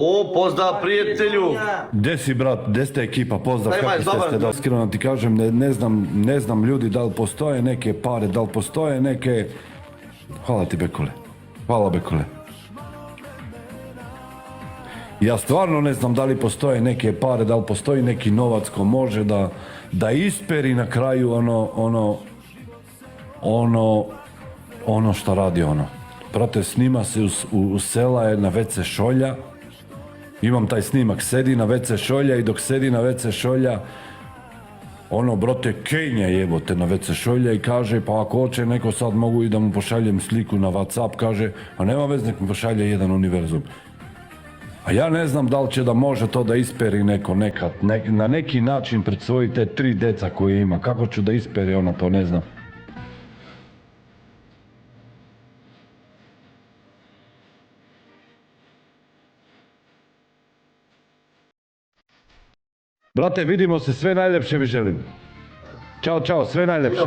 O, pozdrav prijatelju! Gdje si, brat, gdje ste ekipa, pozdrav, Daj, kakvi dobar ste, da dan. iskreno ti kažem, ne znam ljudi da li postoje neke pare, da li postoje neke... Hvala ti, Bekule, hvala, Bekule. Ja stvarno ne znam da li postoje neke pare, da li postoji neki novac ko može da isperi na kraju ono što radi ono. Brate, snima se u sela je na WC Šolja. Imam taj snimak, sedi na WC Šolja i dok sedi na WC Šolja brate, Kenja jebote na WC Šolja i kaže, pa ako hoće neko sad mogu i da mu pošaljem sliku na WhatsApp, kaže, a nema veze, nek mi pošalje jedan univerzum. A ja ne znam da li će da može to da isperi neko nekad, na neki način pred svoji te 3 deca koje ima, kako ću da isperi ono, to ne znam. Brate, vidimo se, sve najljepše mi želim. Ćao, čao, sve najljepše.